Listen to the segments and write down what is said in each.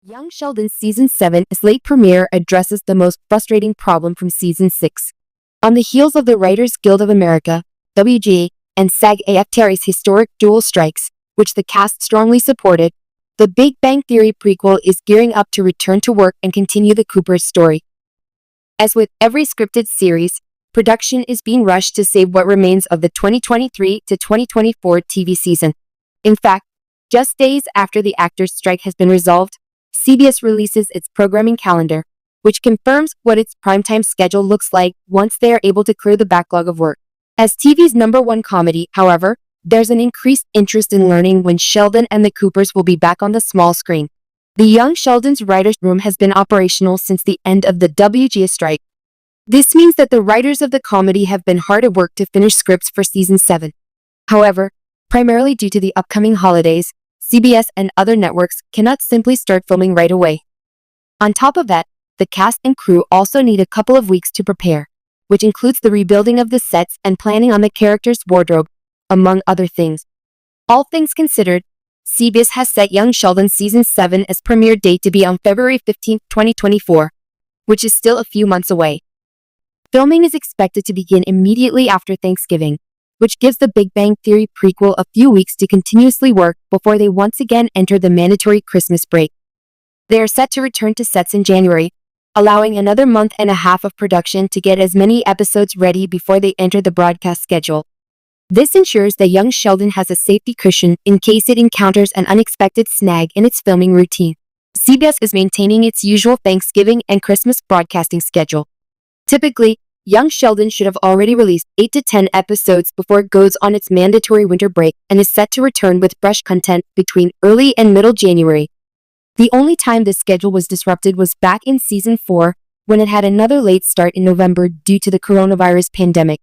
Young Sheldon's Season 7's late premiere addresses the most frustrating problem from Season 6. On the heels of the Writers Guild of America, WGA, and SAG-AFTRA's historic dual strikes, which the cast strongly supported, the Big Bang Theory prequel is gearing up to return to work and continue the Coopers' story. As with every scripted series, production is being rushed to save what remains of the 2023 to 2024 TV season. In fact, just days after the actors' strike has been resolved, CBS releases its programming calendar, which confirms what its primetime schedule looks like once they are able to clear the backlog of work. As TV's #1 comedy, however, there's an increased interest in learning when Sheldon and the Coopers will be back on the small screen. The Young Sheldon's writers' room has been operational since the end of the WGA strike. This means that the writers of the comedy have been hard at work to finish scripts for Season 7. However, primarily due to the upcoming holidays, CBS and other networks cannot simply start filming right away. On top of that, the cast and crew also need a couple of weeks to prepare, which includes the rebuilding of the sets and planning on the characters' wardrobe, among other things. All things considered, CBS has set Young Sheldon Season 7's premiere date to be on February 15, 2024, which is still a few months away. Filming is expected to begin immediately after Thanksgiving, which gives the Big Bang Theory prequel a few weeks to continuously work before they once again enter the mandatory Christmas break. They are set to return to sets in January, allowing another month and a half of production to get as many episodes ready before they enter the broadcast schedule. This ensures that Young Sheldon has a safety cushion in case it encounters an unexpected snag in its filming routine. CBS is maintaining its usual Thanksgiving and Christmas broadcasting schedule. Typically, Young Sheldon should have already released 8 to 10 episodes before it goes on its mandatory winter break and is set to return with fresh content between early and middle January. The only time this schedule was disrupted was back in Season 4, when it had another late start in November due to the coronavirus pandemic.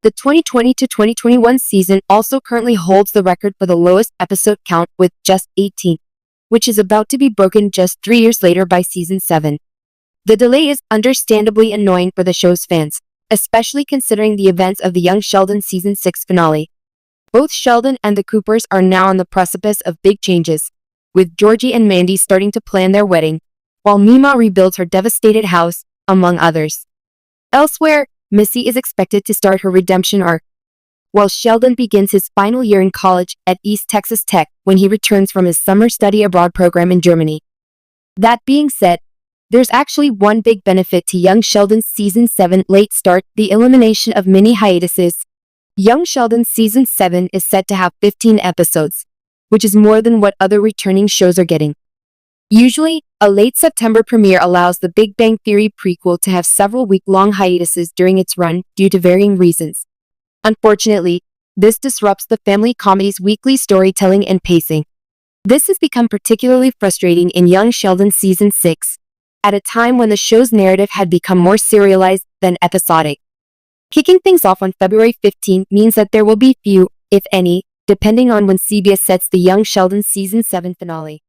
The 2020 to 2021 season also currently holds the record for the lowest episode count with just 18, which is about to be broken just 3 years later by Season 7. The delay is understandably annoying for the show's fans, especially considering the events of the Young Sheldon Season 6 finale. Both Sheldon and the Coopers are now on the precipice of big changes, with Georgie and Mandy starting to plan their wedding, while Mima rebuilds her devastated house, among others. Elsewhere, Missy is expected to start her redemption arc, while Sheldon begins his final year in college at East Texas Tech when he returns from his summer study abroad program in Germany. That being said, there's actually one big benefit to Young Sheldon's Season 7 late start: the elimination of mini hiatuses. Young Sheldon's Season 7 is set to have 15 episodes, which is more than what other returning shows are getting. Usually, a late September premiere allows the Big Bang Theory prequel to have several week-long hiatuses during its run due to varying reasons. Unfortunately, this disrupts the family comedy's weekly storytelling and pacing. This has become particularly frustrating in Young Sheldon Season 6, at a time when the show's narrative had become more serialized than episodic. Kicking things off on February 15 means that there will be few, if any, depending on when CBS sets the Young Sheldon Season 7 finale.